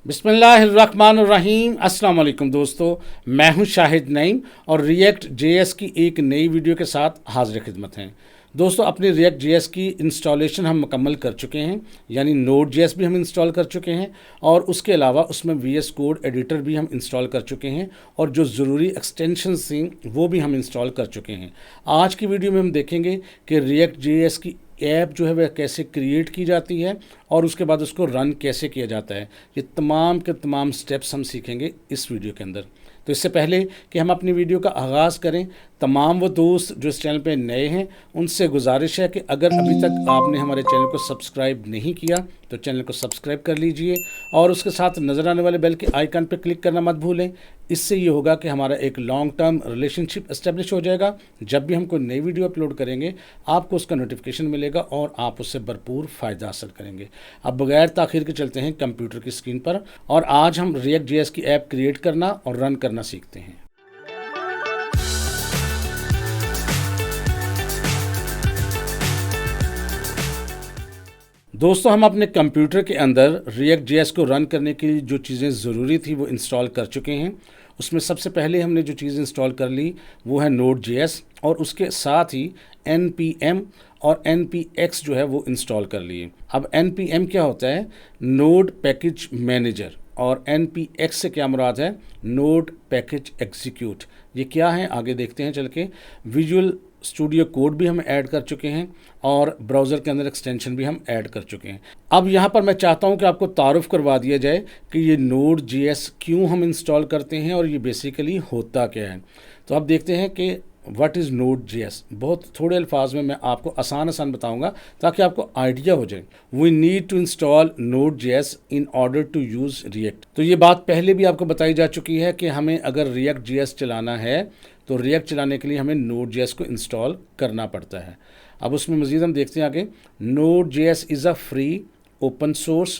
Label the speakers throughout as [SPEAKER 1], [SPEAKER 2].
[SPEAKER 1] बिस्मिल्लाहिर्रहमानिर्रहीम। अस्सलाम वालेकुम दोस्तों, मैं हूं शाहिद नईम और रिएक्ट जेएस की एक नई वीडियो के साथ हाजिर खिदमत हैं। दोस्तों, अपनी रिएक्ट जेएस की इंस्टॉलेशन हम मुकम्मल कर चुके हैं, यानी नोड जेएस भी हम इंस्टॉल कर चुके हैं और उसके अलावा उसमें वीएस कोड एडिटर भी हम इंस्टॉल कर चुके हैं और जो ज़रूरी एक्सटेंशंस थी वो भी हम इंस्टॉल कर चुके हैं। आज की वीडियो में हम देखेंगे कि रिएक्ट जेएस की ऐप जो है वह कैसे क्रिएट की जाती है और उसके बाद उसको रन कैसे किया जाता है। ये तमाम के तमाम स्टेप्स हम सीखेंगे इस वीडियो के अंदर। तो इससे पहले कि हम अपनी वीडियो का आगाज़ करें, तमाम वो दोस्त जो इस चैनल पे नए हैं उनसे गुजारिश है कि अगर अभी तक आपने हमारे चैनल को सब्सक्राइब नहीं किया तो चैनल को सब्सक्राइब कर लीजिए और उसके साथ नज़र आने वाले बेल के आइकन पर क्लिक करना मत भूलें। इससे ये होगा कि हमारा एक लॉन्ग टर्म रिलेशनशिप एस्टेब्लिश हो जाएगा। जब भी हम कोई नई वीडियो अपलोड करेंगे आपको उसका नोटिफिकेशन मिलेगा और आप उससे भरपूर फ़ायदा हासिल करेंगे। अब बगैर ताख़ीर के चलते हैं कंप्यूटर की स्क्रीन पर और आज हम रिएक्ट जेएस की ऐप क्रिएट करना और रन करना सीखते हैं। दोस्तों, हम अपने कंप्यूटर के अंदर रिएक्ट जेएस को रन करने के लिए जो चीज़ें ज़रूरी थी वो इंस्टॉल कर चुके हैं। उसमें सबसे पहले हमने जो चीज़ इंस्टॉल कर ली वो है नोड जेएस और उसके साथ ही npm और npx जो है वो इंस्टॉल कर लिए। अब npm क्या होता है? Node package manager. और npx से क्या मुराद है? Node package execute. ये क्या है आगे देखते हैं चल के। विजुअल स्टूडियो कोड भी हम ऐड कर चुके हैं और ब्राउज़र के अंदर एक्सटेंशन भी हम ऐड कर चुके हैं। अब यहाँ पर मैं चाहता हूँ कि आपको तारुफ़ करवा दिया जाए कि ये नोड जेएस क्यों हम इंस्टॉल करते हैं और ये बेसिकली होता क्या है। तो अब देखते हैं कि व्हाट इज़ नोड जेएस। बहुत थोड़े अल्फाज में मैं आपको आसान बताऊंगा ताकि आपको आइडिया हो जाए। We need to install Node JS in order to use React. तो ये बात पहले भी आपको बताई जा चुकी है कि हमें अगर रिएक्ट जेएस चलाना है तो रिएक्ट चलाने के लिए हमें नोड जेएस को इंस्टॉल करना पड़ता है। अब उसमें मज़ीद हम देखते हैं आगे। Node JS is a free open source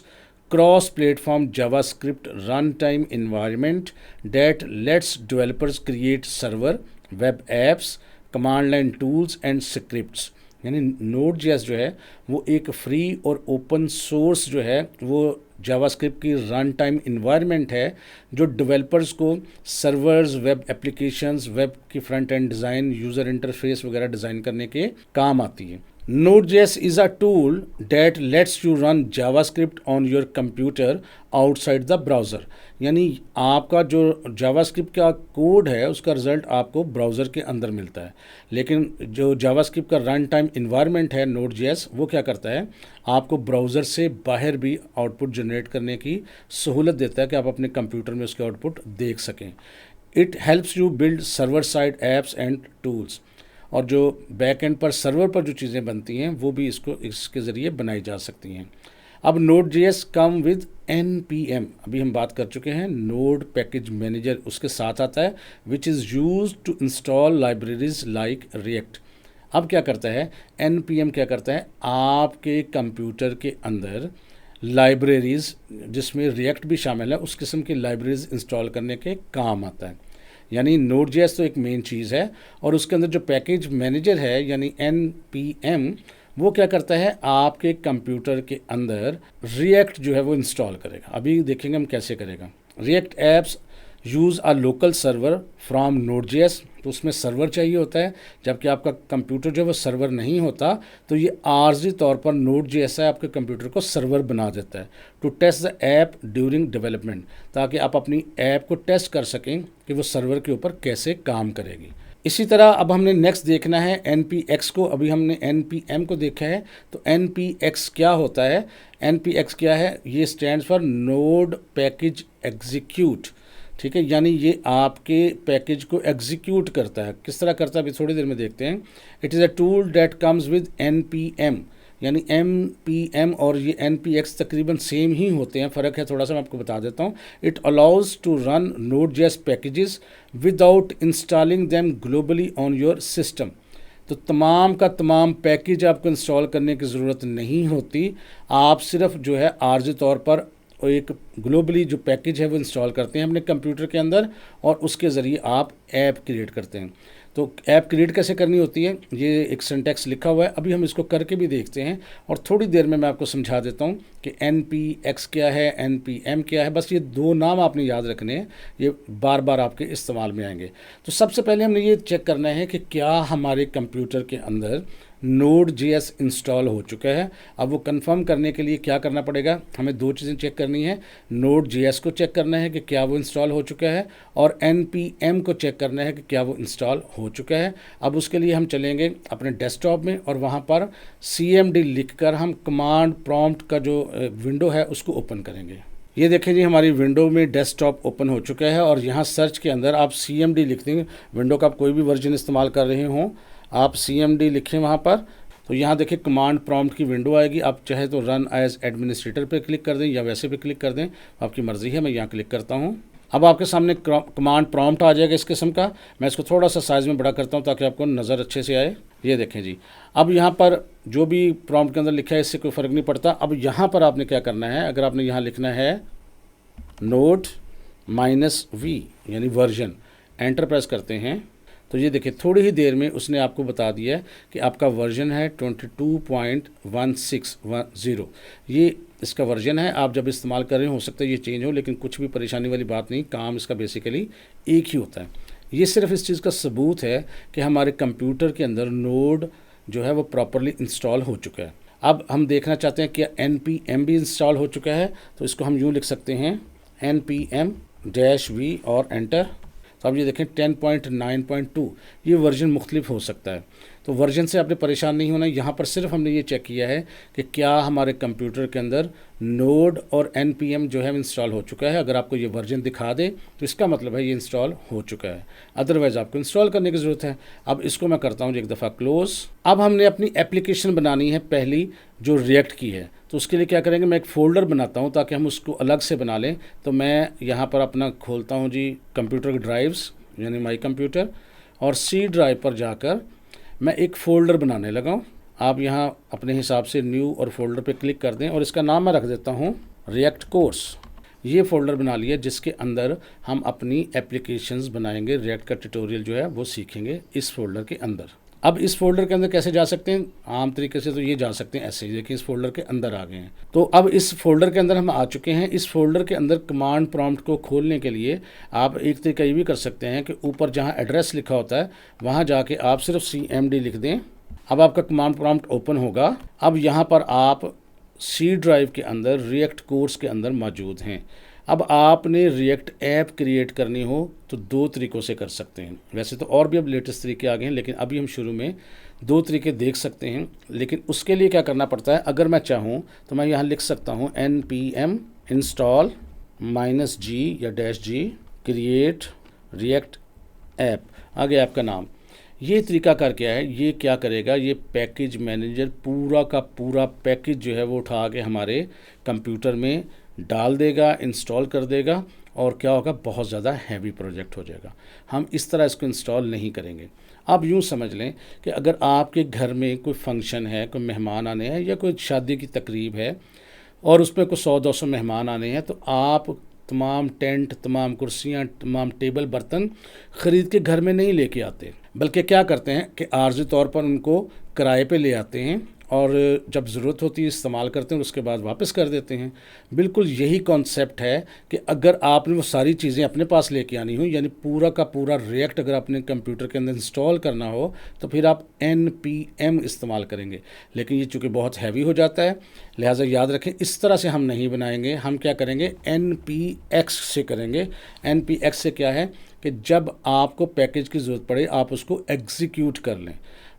[SPEAKER 1] cross platform JavaScript run time environment that let's developers create server web apps command line tools and scripts. यानी नोड जेएस जो है वो एक फ्री और ओपन सोर्स जो है वो जावास्क्रिप्ट की रन टाइम इन्वायरमेंट है जो डेवलपर्स को सर्वर्स, वेब एप्लीकेशंस, वेब की front end design, user interface वगैरह डिज़ाइन करने के काम आती है। Node.js is a tool that lets you run JavaScript on your computer outside the browser। यानी आपका जो JavaScript का कोड है उसका रिज़ल्ट आपको ब्राउज़र के अंदर मिलता है, लेकिन जो JavaScript का रन टाइम इन्वायरमेंट है Node.js वो क्या करता है? आपको ब्राउज़र से बाहर भी आउटपुट जनरेट करने की सहूलत देता है कि आप अपने कंप्यूटर में उसके आउटपुट देख सकें। It helps you build server side apps and tools. और जो बैक एंड पर सर्वर पर जो चीज़ें बनती हैं वो भी इसके ज़रिए बनाई जा सकती हैं। अब node JS come with npm, अभी हम बात कर चुके हैं। नोड पैकेज मैनेजर उसके साथ आता है which is use to install libraries like React. अब क्या करता है npm? क्या करता है? आपके कंप्यूटर के अंदर लाइब्रेरीज़ जिसमें रिएक्ट भी शामिल है उस किस्म की लाइब्रेरीज़ इंस्टॉल करने के काम आता है। यानी नोड जेएस तो एक मेन चीज़ है और उसके अंदर जो पैकेज मैनेजर है यानी npm वो क्या करता है? आपके कंप्यूटर के अंदर रिएक्ट जो है वो इंस्टॉल करेगा। अभी देखेंगे हम कैसे करेगा। React apps use a local server from node JS. तो उसमें सर्वर चाहिए होता है, जबकि आपका कंप्यूटर जो है वो सर्वर नहीं होता तो ये आर्जी तौर पर नोड जेएस है आपके कंप्यूटर को सर्वर बना देता है to test the app during development, ताकि आप अपनी ऐप को टेस्ट कर सकें कि वो सर्वर के ऊपर कैसे काम करेगी। इसी तरह अब हमने नेक्स्ट देखना है npx को। अभी हमने npm को देखा है, तो npx क्या होता है? npx क्या है? ये stands for node package execute. ठीक है, यानी ये आपके पैकेज को एग्जीक्यूट करता है। किस तरह करता है अभी थोड़ी देर में देखते हैं। It is a tool that comes with npm। यानी npm और ये npx तकरीबन सेम ही होते हैं, फ़र्क है थोड़ा सा, मैं आपको बता देता हूँ। It allows to run Node.js packages without installing them globally on your system. तो तमाम का तमाम पैकेज आपको इंस्टॉल करने की ज़रूरत नहीं होती, आप सिर्फ जो है आर्जी तौर पर एक ग्लोबली जो पैकेज है वो इंस्टॉल करते हैं अपने कंप्यूटर के अंदर और उसके ज़रिए आप ऐप क्रिएट करते हैं। तो ऐप क्रिएट कैसे करनी होती है, ये एक सिंटैक्स लिखा हुआ है, अभी हम इसको करके भी देखते हैं और थोड़ी देर में मैं आपको समझा देता हूँ कि NPX क्या है, NPM क्या है। बस ये दो नाम आपने याद रखने हैं, ये बार बार आपके इस्तेमाल में आएंगे। तो सबसे पहले हमने ये चेक करना है कि क्या हमारे कंप्यूटर के अंदर Node.js इंस्टॉल हो चुका है। अब वो कंफर्म करने के लिए क्या करना पड़ेगा, हमें दो चीज़ें चेक करनी है। Node.js को चेक करना है कि क्या वो इंस्टॉल हो चुका है, और NPM को चेक करना है कि क्या वो इंस्टॉल हो चुका है। अब उसके लिए हम चलेंगे अपने डेस्कटॉप में और वहाँ पर CMD लिखकर हम कमांड प्रॉम्प्ट का जो विंडो है उसको ओपन करेंगे। ये देखें जी, हमारी विंडो में डेस्कटॉप ओपन हो चुका है और यहाँ सर्च के अंदर आप CMD लिख देंगे। विंडो का आप कोई भी वर्जन इस्तेमाल कर रहे हों, आप CMD लिखें वहाँ पर, तो यहाँ देखिए कमांड प्रॉम्प्ट की विंडो आएगी। आप चाहे तो रन एज एडमिनिस्ट्रेटर पे क्लिक कर दें या वैसे भी क्लिक कर दें, आपकी मर्ज़ी है। मैं यहाँ क्लिक करता हूँ। अब आपके सामने कमांड प्रॉम्प्ट आ जाएगा इस किस्म का। मैं इसको थोड़ा सा साइज़ में बड़ा करता हूँ ताकि आपको नज़र अच्छे से आए। ये देखें जी, अब यहाँ पर जो भी प्रॉम्प्ट के अंदर लिखा है इससे कोई फ़र्क नहीं पड़ता। अब यहाँ पर आपने क्या करना है, अगर आपने यहाँ लिखना है Node-V यानी वर्जन, एंटर प्रेस करते हैं तो ये देखिए थोड़ी ही देर में उसने आपको बता दिया है कि आपका वर्जन है 22.1610। ये इसका वर्जन है। आप जब इस्तेमाल कर रहे हो सकता है ये चेंज हो, लेकिन कुछ भी परेशानी वाली बात नहीं, काम इसका बेसिकली एक ही होता है। ये सिर्फ इस चीज़ का सबूत है कि हमारे कंप्यूटर के अंदर नोड जो है वो प्रॉपरली इंस्टॉल हो चुका है। अब हम देखना चाहते हैं कि NPM भी इंस्टॉल हो चुका है, तो इसको हम यूँ लिख सकते हैं NPM-V और एंटर। तो अब ये देखें 10.9.2 ये वर्जन मुख्तलिफ हो सकता है। तो वर्जन से आपने परेशान नहीं होना। यहाँ पर सिर्फ हमने ये चेक किया है कि क्या हमारे कंप्यूटर के अंदर नोड और NPM जो है इंस्टॉल हो चुका है। अगर आपको ये वर्जन दिखा दे तो इसका मतलब है ये इंस्टॉल हो चुका है, अदरवाइज़ आपको इंस्टॉल करने की ज़रूरत है। अब इसको मैं करता हूँ एक दफ़ा क्लोज़। अब हमने अपनी एप्लीकेशन बनानी है पहली, जो रिएक्ट की है। तो उसके लिए क्या करेंगे, मैं एक फ़ोल्डर बनाता हूँ ताकि हम उसको अलग से बना लें। तो मैं यहाँ पर अपना खोलता हूँ जी कंप्यूटर की ड्राइव्स यानी माई कंप्यूटर, और C ड्राइव पर जाकर मैं एक फ़ोल्डर बनाने लगा हूँ। आप यहाँ अपने हिसाब से न्यू और फोल्डर पे क्लिक कर दें और इसका नाम मैं रख देता हूँ रिएक्ट कोर्स। ये फ़ोल्डर बना लिया जिसके अंदर हम अपनी एप्लीकेशंस बनाएंगे। रिएक्ट का ट्यूटोरियल जो है वो सीखेंगे इस फोल्डर के अंदर। अब इस फोल्डर के अंदर कैसे जा सकते हैं, आम तरीके से तो ये जा सकते हैं ऐसे ही, देखिए इस फोल्डर के अंदर आ गए हैं। तो अब इस फोल्डर के अंदर हम आ चुके हैं। इस फोल्डर के अंदर कमांड प्रॉम्प्ट को खोलने के लिए आप एक तरीका ये भी कर सकते हैं कि ऊपर जहाँ एड्रेस लिखा होता है वहाँ जाके आप सिर्फ CMD लिख दें। अब आपका कमांड प्रॉम्प्ट ओपन होगा। अब यहाँ पर आप C ड्राइव के अंदर रिएक्ट कोर्स के अंदर मौजूद हैं। अब आपने रिएक्ट ऐप क्रिएट करनी हो तो दो तरीक़ों से कर सकते हैं। वैसे तो और भी अब लेटेस्ट तरीके आ गए हैं, लेकिन अभी हम शुरू में दो तरीके देख सकते हैं। लेकिन उसके लिए क्या करना पड़ता है, अगर मैं चाहूँ तो मैं यहाँ लिख सकता हूँ NPM इंस्टॉल -G या -G क्रिएट रिएक्ट ऐप, आगे ऐप का नाम। ये तरीकाकार क्या है, ये क्या करेगा, ये पैकेज मैनेजर पूरा का पूरा पैकेज जो है वो उठा के हमारे कंप्यूटर में डाल देगा, इंस्टॉल कर देगा, और क्या होगा, बहुत ज़्यादा हैवी प्रोजेक्ट हो जाएगा। हम इस तरह इसको इंस्टॉल नहीं करेंगे। आप यूँ समझ लें कि अगर आपके घर में कोई फंक्शन है, कोई मेहमान आने हैं या कोई शादी की तकरीब है और उसमें कोई 100-200 मेहमान आने हैं, तो आप तमाम टेंट, तमाम कुर्सियाँ, तमाम टेबल बर्तन ख़रीद के घर में नहीं लेके आते, बल्कि क्या करते हैं कि आर्जी तौर पर उनको किराए पे ले आते हैं और जब ज़रूरत होती है इस्तेमाल करते हैं और उसके बाद वापस कर देते हैं। बिल्कुल यही कॉन्सेप्ट है कि अगर आपने वो सारी चीज़ें अपने पास लेके आनी हो, यानी पूरा का पूरा रिएक्ट अगर अपने कंप्यूटर के अंदर इंस्टॉल करना हो, तो फिर आप NPM इस्तेमाल करेंगे। लेकिन ये चूँकि बहुत हैवी हो जाता है, लिहाजा याद रखें इस तरह से हम नहीं बनाएंगे। हम क्या करेंगे, NPX से करेंगे। NPX से क्या है कि जब आपको पैकेज की ज़रूरत पड़े आप उसको एग्जीक्यूट कर लें,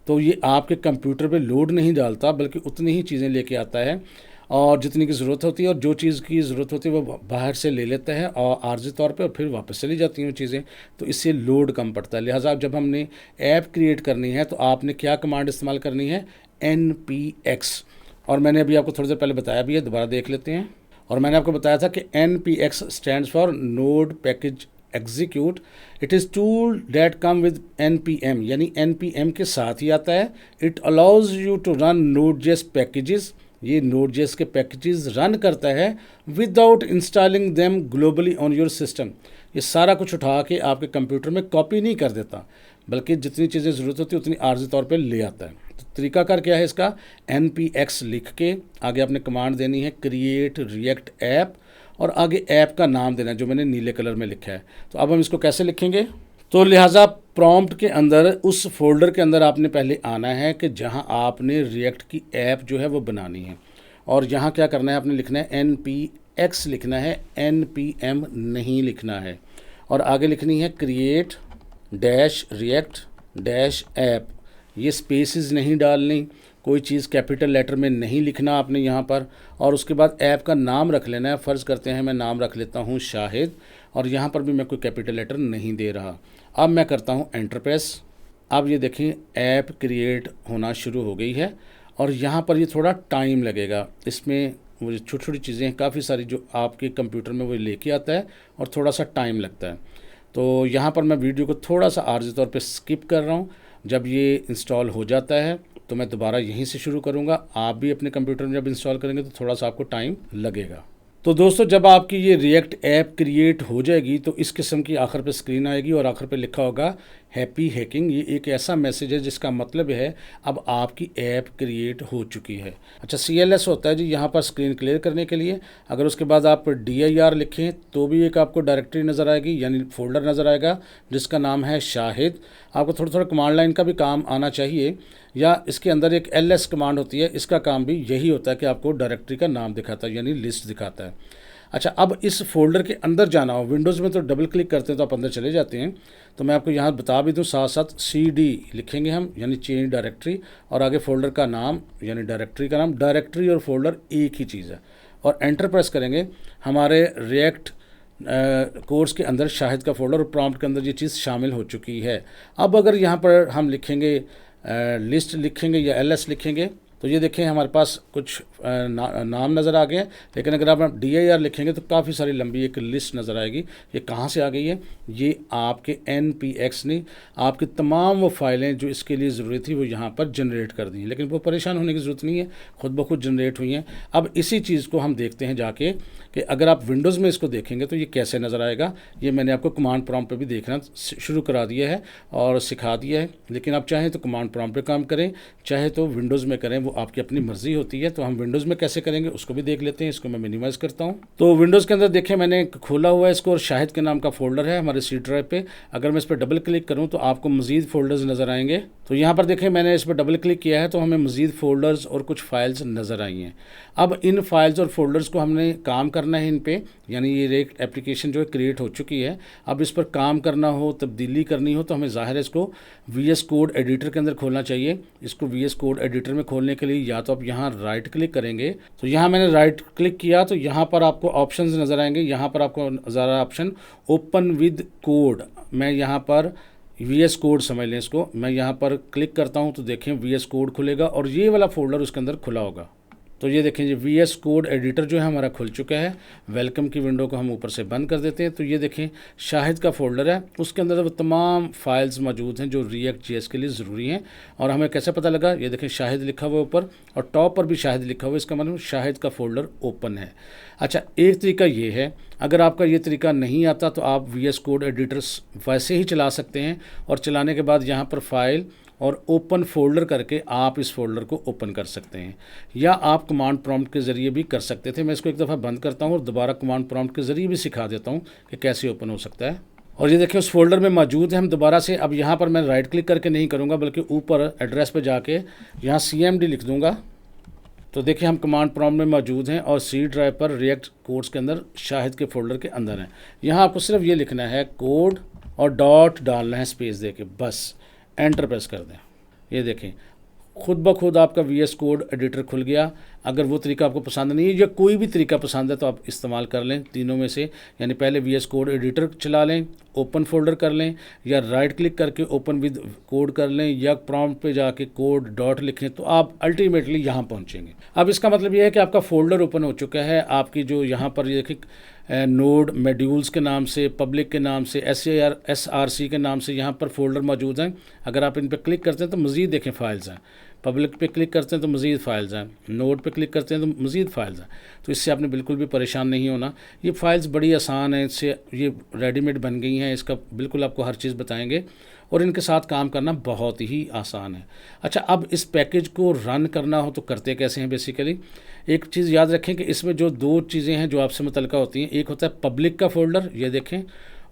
[SPEAKER 1] तो ये आपके कंप्यूटर पे लोड नहीं डालता, बल्कि उतनी ही चीज़ें लेके आता है और जितनी की ज़रूरत होती है, और जो चीज़ की ज़रूरत होती है वो बाहर से ले लेता है और आर्जी तौर पे, और फिर वापस चली जाती हैं वो चीज़ें, तो इससे लोड कम पड़ता है। लिहाजा जब हमने ऐप क्रिएट करनी है तो आपने क्या कमांड इस्तेमाल करनी है, NPX। और मैंने अभी आपको थोड़ी देर पहले बताया भी है, दोबारा देख लेते हैं। और मैंने आपको बताया था कि NPX stands for node package execute. It is tool that come with NPM, यानी NPM के साथ ही आता है। It allows you to run Node.js packages, ये Node.js के पैकेजेस रन करता है without installing them globally on your system. ये सारा कुछ उठा के आपके कंप्यूटर में कॉपी नहीं कर देता, बल्कि जितनी चीज़ें ज़रूरत होती है उतनी आर्जी तौर पे ले आता है। तो तरीकाकार क्या है इसका, npx लिख के आगे आपने कमांड देनी है क्रिएट रिएक्ट ऐप, और आगे ऐप का नाम देना है जो मैंने नीले कलर में लिखा है। तो अब हम इसको कैसे लिखेंगे, तो लिहाजा प्रॉम्प्ट के अंदर उस फोल्डर के अंदर आपने पहले आना है कि जहां आपने रिएक्ट की ऐप जो है वो बनानी है, और यहाँ क्या करना है, आपने लिखना है npx लिखना है, npm नहीं लिखना है, और आगे लिखनी है create dash react dash app. ये स्पेसेस नहीं डालनी, कोई चीज़ कैपिटल लेटर में नहीं लिखना आपने यहाँ पर, और उसके बाद ऐप का नाम रख लेना है। फ़र्ज़ करते हैं मैं नाम रख लेता हूँ शाहिद, और यहाँ पर भी मैं कोई कैपिटल लेटर नहीं दे रहा। अब मैं करता हूँ एंटर प्रेस। अब ये देखें ऐप क्रिएट होना शुरू हो गई है, और यहाँ पर ये थोड़ा टाइम लगेगा। इसमें वो छोटी छोटी चीज़ें हैं काफ़ी सारी जो आपके कंप्यूटर में वो लेके आता है, और थोड़ा सा टाइम लगता है। तो यहाँ पर मैं वीडियो को थोड़ा सा आर्जी तौर पे स्किप कर रहा हूँ। जब ये इंस्टॉल हो जाता है तो मैं दोबारा यहीं से शुरू करूँगा। आप भी अपने कंप्यूटर में जब इंस्टॉल करेंगे तो थोड़ा सा आपको टाइम लगेगा। तो दोस्तों, जब आपकी ये रिएक्ट ऐप क्रिएट हो जाएगी तो इस किस्म की आखिर पे स्क्रीन आएगी, और आखिर पे लिखा होगा हैप्पी हैकिंग। ये एक ऐसा मैसेज है जिसका मतलब है अब आपकी ऐप क्रिएट हो चुकी है। अच्छा, CLS होता है जी यहाँ पर स्क्रीन क्लियर करने के लिए। अगर उसके बाद आप DIR लिखें तो भी एक आपको डायरेक्टरी नज़र आएगी, यानी फोल्डर नज़र आएगा जिसका नाम है शाहिद। आपको थोड़ा थोड़ा कमांड लाइन का भी काम आना चाहिए, या इसके अंदर एक LS कमांड होती है, इसका काम भी यही होता है कि आपको डायरेक्टरी का नाम दिखाता है, यानी लिस्ट दिखाता है। अच्छा, अब इस फोल्डर के अंदर जाना हो, विंडोज़ में तो डबल क्लिक करते हैं तो आप अंदर चले जाते हैं। तो मैं आपको यहाँ बता भी दूँ, साथ साथ CD लिखेंगे हम, यानी चेंज डायरेक्टरी, और आगे फोल्डर का नाम यानी डायरेक्टरी का नाम। डायरेक्टरी और फोल्डर एक ही चीज़ है, और एंटर प्रेस करेंगे। हमारे रिएक्ट कोर्स के अंदर शाहिद का फोल्डर और प्रॉम्प्ट के अंदर ये चीज़ शामिल हो चुकी है। अब अगर यहाँ पर हम लिखेंगे लिस्ट लिखेंगे या LS लिखेंगे तो ये देखें हमारे पास कुछ नाम नज़र आ गए हैं, लेकिन अगर आप DIR लिखेंगे तो काफ़ी सारी लंबी एक लिस्ट नज़र आएगी। ये कहाँ से आ गई है, ये आपके npx ने आपकी तमाम वो फाइलें जो इसके लिए ज़रूरी थी वो यहाँ पर जनरेट कर दी हैं, लेकिन वो परेशान होने की ज़रूरत नहीं है, खुद ब खुद जनरेट हुई हैं। अब इसी चीज़ को हम देखते हैं जाके कि अगर आप विंडोज़ में इसको देखेंगे तो ये कैसे नज़र आएगा। ये मैंने आपको कमांड प्रॉम्प्ट पे भी देखना शुरू करा दिया है और सिखा दिया है, लेकिन आप चाहें तो कमांड प्रॉम्प्ट पे काम करें, चाहे तो विंडोज़ में करें, वो आपकी अपनी मर्ज़ी होती है। तो हम विंडोज़ में कैसे करेंगे उसको भी देख लेते हैं। इसको मैं मिनिमाइज़ करता हूँ। तो विंडोज़ के अंदर देखें मैंने खोला हुआ है इसको, और शाहिद के नाम का फ़ोल्डर है हमारे C ड्राइव पे। अगर मैं इस पर डबल क्लिक करूँ तो आपको मज़ीद फ़ोल्डर्स नज़र आएंगे। तो यहाँ पर देखें मैंने इस पर डबल क्लिक किया है तो हमें मज़ीद फ़ोल्डर्स और कुछ फ़ाइल्स नज़र आई हैं। अब इन फाइल्स और फोल्डर्स को हमने काम करना है इन पे, यानी ये एक एप्लीकेशन जो है क्रिएट हो चुकी है। अब इस पर काम करना हो, तब्दीली करनी हो, तो हमें ज़ाहिर है इसको VS कोड एडिटर के अंदर खोलना चाहिए। इसको VS कोड एडिटर में खोलने के लिए या तो आप यहाँ राइट क्लिक करेंगे, तो यहाँ मैंने राइट क्लिक किया तो यहाँ पर आपको ऑप्शंस नज़र आएंगे। यहाँ पर आपको नज़र ऑप्शन ओपन विद कोड, मैं यहाँ पर VS कोड समझ लें इसको, मैं यहाँ पर क्लिक करता हूँ तो देखें VS कोड खुलेगा और ये वाला फोल्डर उसके अंदर खुला होगा। तो ये देखें ये VS कोड एडिटर जो है हमारा खुल चुका है। वेलकम की विंडो को हम ऊपर से बंद कर देते हैं। तो ये देखें शाहिद का फोल्डर है, उसके अंदर वो तमाम फाइल्स मौजूद हैं जो React.js के लिए ज़रूरी हैं। और हमें कैसे पता लगा, ये देखें शाहिद लिखा हुआ ऊपर और टॉप पर भी शाहिद लिखा हुआ है, इसका मतलब शाहिद का फोल्डर ओपन है। अच्छा, एक तरीका ये है, अगर आपका ये तरीका नहीं आता तो आप VS कोड एडिटर्स वैसे ही चला सकते हैं, और चलाने के बाद यहाँ पर फाइल और ओपन फोल्डर करके आप इस फोल्डर को ओपन कर सकते हैं, या आप कमांड प्रॉम्प्ट के ज़रिए भी कर सकते थे। मैं इसको एक दफ़ा बंद करता हूँ और दोबारा कमांड प्रॉम्प्ट के ज़रिए भी सिखा देता हूँ कि कैसे ओपन हो सकता है। और ये देखिए उस फोल्डर में मौजूद है। हम दोबारा से अब यहाँ पर मैं राइट क्लिक करके नहीं करूँगा, बल्कि ऊपर एड्रेस पर जाके यहाँ CMD लिख दूँगा। तो देखिए हम कमांड प्रॉम्प्ट में मौजूद हैं और C ड्राइव पर रिएक्ट कोड्स के अंदर शाहिद के फोल्डर के अंदर हैं। यहाँ आपको सिर्फ ये लिखना है कोड और डॉट डालना है स्पेस दे के, बस एंटर प्रेस कर दें। ये देखें खुद ब खुद आपका VS कोड एडिटर खुल गया। अगर वो तरीका आपको पसंद नहीं है या कोई भी तरीका पसंद है तो आप इस्तेमाल कर लें तीनों में से, यानी पहले VS कोड एडिटर चला लें, ओपन फोल्डर कर लें, या राइट क्लिक करके ओपन विद कोड कर लें, या प्रॉम्प्ट पे जाके कोड डॉट लिखें, तो आप अल्टीमेटली यहाँ पहुँचेंगे। अब इसका मतलब ये है कि आपका फोल्डर ओपन हो चुका है। आपकी जो यहाँ पर ये देखिए नोड मॉड्यूल्स के नाम से, पब्लिक के नाम से, SRC के नाम से यहाँ पर फोल्डर मौजूद हैं। अगर आप इन पर क्लिक करते हैं तो मज़ीद देखें फाइल्स हैं, पब्लिक पे क्लिक करते हैं तो मज़ीद फाइल्स हैं, नोड पे क्लिक करते हैं तो मज़ीद फाइल्स हैं। तो इससे आपने बिल्कुल भी परेशान नहीं होना। ये फ़ाइल्स बड़ी आसान हैं, इससे ये रेडीमेड बन गई हैं, इसका बिल्कुल आपको हर चीज़ बताएंगे। और इनके साथ काम करना बहुत ही आसान है। अच्छा, अब इस पैकेज को रन करना हो तो करते कैसे हैं बेसिकली। एक चीज़ याद रखें कि इसमें जो दो चीज़ें हैं जो आपसे मुतल्लिका होती हैं, एक होता है पब्लिक का फ़ोल्डर, ये देखें,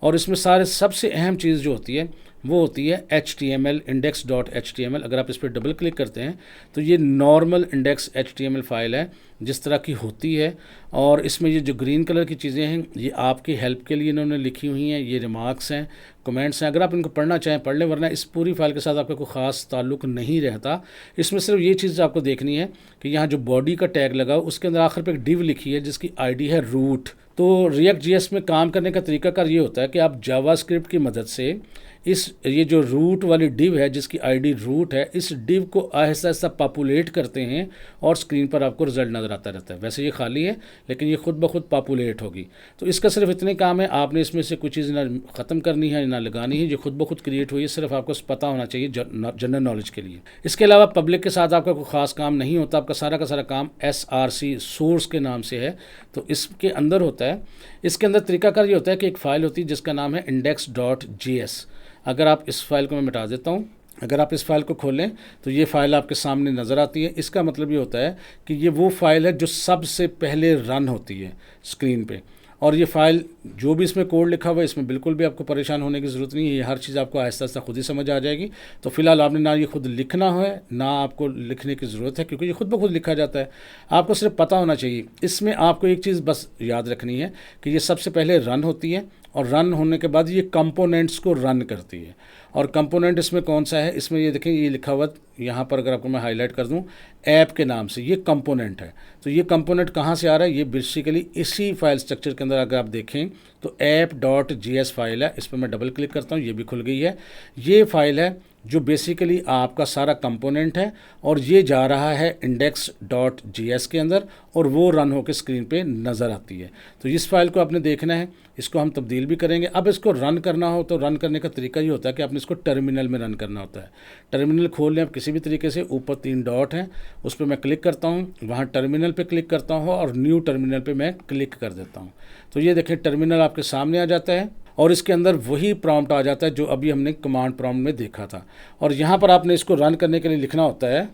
[SPEAKER 1] और इसमें सारे सबसे अहम चीज़ जो होती है वो होती है HTML index.html। अगर आप इस पर डबल क्लिक करते हैं तो ये नॉर्मल इंडेक्स HTML फाइल है जिस तरह की होती है, और इसमें ये जो ग्रीन कलर की चीज़ें हैं ये आपकी हेल्प के लिए इन्होंने लिखी हुई हैं, ये रिमार्क्स हैं, कमेंट्स हैं। अगर आप इनको पढ़ना चाहें पढ़ लें, वरना इस पूरी फाइल के साथ आपका कोई ख़ास ताल्लुक नहीं रहता। इसमें सिर्फ ये चीज़ आपको देखनी है कि यहाँ जो बॉडी का टैग लगा उसके अंदर आखिर पर एक डिव लिखी है जिसकी ID है रूट। तो रिएक्ट JS में काम करने का तरीकाकार ये होता है कि आप जावास्क्रिप्ट की मदद से ये जो रूट वाली डिव है जिसकी ID रूट है, इस डिव को आहिस्ता आहिस्ता पॉपुलेट करते हैं और स्क्रीन पर आपको रिजल्ट नज़र आता रहता है। वैसे ये खाली है लेकिन ये खुद ब खुद पॉपुलेट होगी। तो इसका सिर्फ इतने काम है, आपने इसमें से कुछ चीज़ ना ख़त्म करनी है ना लगानी है, ये खुद ब खुद क्रिएट हुई है, सिर्फ आपको पता होना चाहिए जनरल नॉलेज के लिए। इसके अलावा पब्लिक के साथ आपका कोई ख़ास काम नहीं होता, आपका सारा का सारा काम SRC सोर्स के नाम से है, तो इसके अंदर होता है। इसके अंदर तरीकाकार ये होता है कि एक फ़ाइल होती है जिसका नाम है index.js। अगर आप इस फाइल को मैं मिटा देता हूँ, अगर आप इस फाइल को खोलें तो ये फ़ाइल आपके सामने नज़र आती है। इसका मतलब ये होता है कि ये वो फाइल है जो सबसे पहले रन होती है स्क्रीन पे, और ये फ़ाइल जो भी इसमें कोड लिखा हुआ है इसमें बिल्कुल भी आपको परेशान होने की ज़रूरत नहीं है, ये हर चीज़ आपको आहिस्ता आहिस्ता खुद ही समझ आ जाएगी। तो फ़िलहाल आपने ना ये खुद लिखना है ना आपको लिखने की ज़रूरत है, क्योंकि ये खुद ब खुद लिखा जाता है, आपको सिर्फ पता होना चाहिए। इसमें आपको एक चीज़ बस याद रखनी है कि ये सबसे पहले रन होती है, और रन होने के बाद ये कंपोनेंट्स को रन करती है। और कंपोनेंट इसमें कौन सा है, इसमें ये देखें, ये लिखा हुआ यहाँ पर, अगर आपको मैं हाईलाइट कर दूँ ऐप के नाम से, ये कंपोनेंट है। तो ये कंपोनेंट कहाँ से आ रहा है, ये बेसिकली इसी फाइल स्ट्रक्चर के अंदर अगर आप देखें तो app.js फाइल है। इस पर मैं डबल क्लिक करता हूँ, ये भी खुल गई है। ये फाइल है जो बेसिकली आपका सारा कंपोनेंट है, और ये जा रहा है index.js के अंदर, और वो रन होकर स्क्रीन पे नज़र आती है। तो इस फाइल को आपने देखना है, इसको हम तब्दील भी करेंगे। अब इसको रन करना हो तो रन करने का तरीका ये होता है कि आपने इसको टर्मिनल में रन करना होता है। टर्मिनल खोल लें आप किसी भी तरीके से, ऊपर 3 डॉट हैं उस पर मैं क्लिक करता हूँ, वहाँ टर्मिनल पे क्लिक करता हूँ और न्यू टर्मिनल पे मैं क्लिक कर देता हूँ। तो ये देखें टर्मिनल आपके सामने आ जाता है, और इसके अंदर वही प्रॉम्प्ट आ जाता है जो अभी हमने कमांड प्रॉम्प्ट में देखा था। और यहाँ पर आपने इसको रन करने के लिए लिखना होता है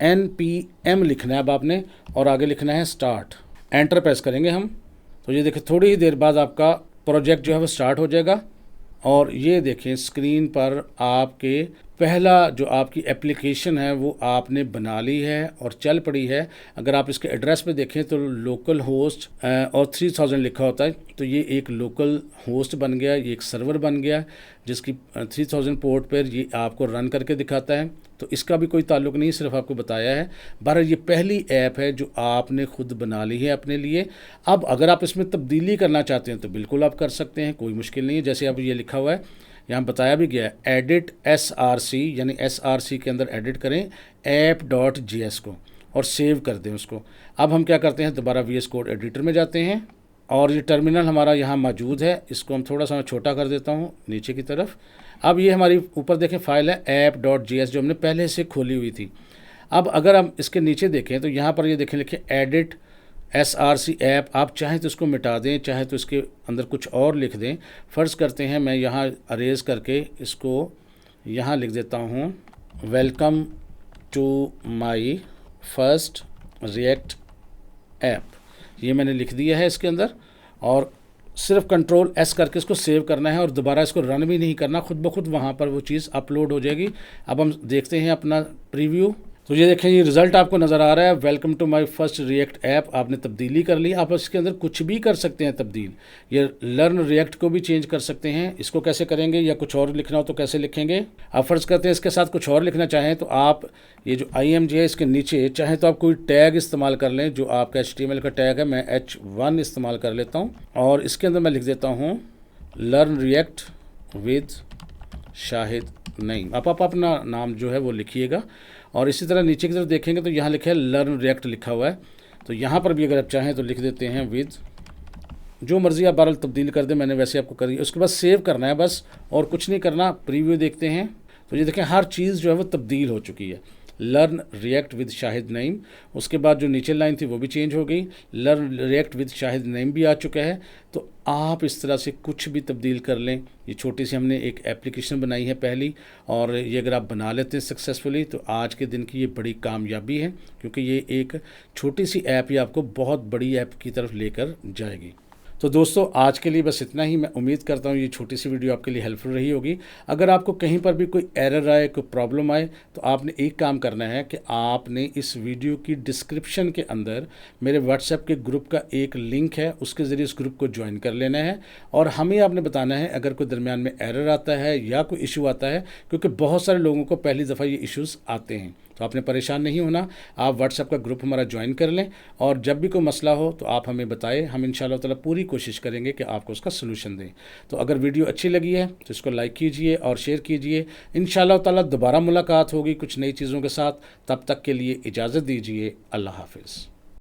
[SPEAKER 1] npm लिखना है अब आपने, और आगे लिखना है स्टार्ट। एंटर प्रेस करेंगे हम, तो ये देखिए थोड़ी ही देर बाद आपका प्रोजेक्ट जो है वो स्टार्ट हो जाएगा। और ये देखें स्क्रीन पर आपके पहला जो आपकी एप्लीकेशन है वो आपने बना ली है और चल पड़ी है। अगर आप इसके एड्रेस पे देखें तो लोकल होस्ट और 3000 लिखा होता है, तो ये एक लोकल होस्ट बन गया, ये एक सर्वर बन गया जिसकी 3000 पोर्ट पर ये आपको रन करके दिखाता है। तो इसका भी कोई ताल्लुक नहीं, सिर्फ आपको बताया है। बहरहाल ये पहली ऐप है जो आपने खुद बना ली है अपने लिए। अब अगर आप इसमें तब्दीली करना चाहते हैं तो बिल्कुल आप कर सकते हैं, कोई मुश्किल नहीं है। जैसे अब ये लिखा हुआ है, यहाँ बताया भी गया है एडिट SRC, यानी SRC के अंदर एडिट करें app.js को और सेव कर दें उसको। अब हम क्या करते हैं, दोबारा VS कोड एडिटर में जाते हैं, और ये टर्मिनल हमारा यहाँ मौजूद है, इसको हम थोड़ा सा छोटा कर देता हूँ नीचे की तरफ। अब ये हमारी ऊपर देखें फाइल है app.js जो हमने पहले से खोली हुई थी। अब अगर हम इसके नीचे देखें तो यहाँ पर ये देखें लिखे एडिट SRC ऐप, आप चाहें तो इसको मिटा दें, चाहे तो इसके अंदर कुछ और लिख दें। फ़र्ज़ करते हैं मैं यहाँ अरेज करके इसको यहाँ लिख देता हूँ welcome to my first React app, ये मैंने लिख दिया है इसके अंदर। और सिर्फ कंट्रोल S करके इसको सेव करना है और दोबारा इसको रन भी नहीं करना, खुद ब खुद वहाँ पर वो चीज़ अपलोड हो जाएगी। अब हम देखते हैं अपना प्रीव्यू, तो ये देखें ये रिज़ल्ट आपको नज़र आ रहा है, welcome to my first React app. आपने तब्दीली कर ली, आप इसके अंदर कुछ भी कर सकते हैं तब्दील। ये लर्न रिएक्ट को भी चेंज कर सकते हैं, इसको कैसे करेंगे, या कुछ और लिखना हो तो कैसे लिखेंगे। आप फ़र्ज़ करते हैं इसके साथ कुछ और लिखना चाहें तो आप ये जो IMG है इसके नीचे चाहें तो आप कोई टैग इस्तेमाल कर लें, जो आपका HTML का टैग है। मैं H1 इस्तेमाल कर लेता हूँ और इसके अंदर मैं लिख देता हूँ learn react with Shahid Naeem. आप अपना नाम जो है वो लिखिएगा। और इसी तरह नीचे की तरफ देखेंगे तो यहाँ लिखा है लर्न रिएक्ट लिखा हुआ है, तो यहाँ पर भी अगर आप चाहें तो लिख देते हैं विद, जो मर्ज़ी आप बहरहाल तब्दील कर दें, मैंने वैसे आपको करी। उसके बाद सेव करना है बस, और कुछ नहीं करना। प्रीव्यू देखते हैं तो ये देखें हर चीज़ जो है वो तब्दील हो चुकी है। Learn react with Shahid Naeem. उसके बाद जो नीचे लाइन थी वो भी चेंज हो गई, learn react with Shahid Naeem भी आ चुका है। तो आप इस तरह से कुछ भी तब्दील कर लें। ये छोटी सी हमने एक एप्लीकेशन बनाई है पहली, और ये अगर आप बना लेते हैं सक्सेसफुली तो आज के दिन की ये बड़ी कामयाबी है, क्योंकि ये एक छोटी सी ऐप ही आपको बहुत बड़ी ऐप की तरफ लेकर जाएगी। तो दोस्तों आज के लिए बस इतना ही। मैं उम्मीद करता हूँ ये छोटी सी वीडियो आपके लिए हेल्पफुल रही होगी। अगर आपको कहीं पर भी कोई एरर आए, कोई प्रॉब्लम आए, तो आपने एक काम करना है कि आपने इस वीडियो की डिस्क्रिप्शन के अंदर मेरे व्हाट्सएप के ग्रुप का एक लिंक है, उसके ज़रिए इस ग्रुप को ज्वाइन कर लेना है। और हमें आपने बताना है अगर कोई दरमियान में एरर आता है या कोई इशू आता है, क्योंकि बहुत सारे लोगों को पहली दफ़ा ये इश्यूज़ आते हैं। तो आपने परेशान नहीं होना, आप व्हाट्सएप का ग्रुप हमारा ज्वाइन कर लें, और जब भी कोई मसला हो तो आप हमें बताएं। हम इंशाल्लाह ताला पूरी कोशिश करेंगे कि आपको उसका सलूशन दें। तो अगर वीडियो अच्छी लगी है तो इसको लाइक कीजिए और शेयर कीजिए। इंशाल्लाह ताला दोबारा मुलाकात होगी कुछ नई चीज़ों के साथ। तब तक के लिए इजाज़त दीजिए। अल्लाह हाफिज़।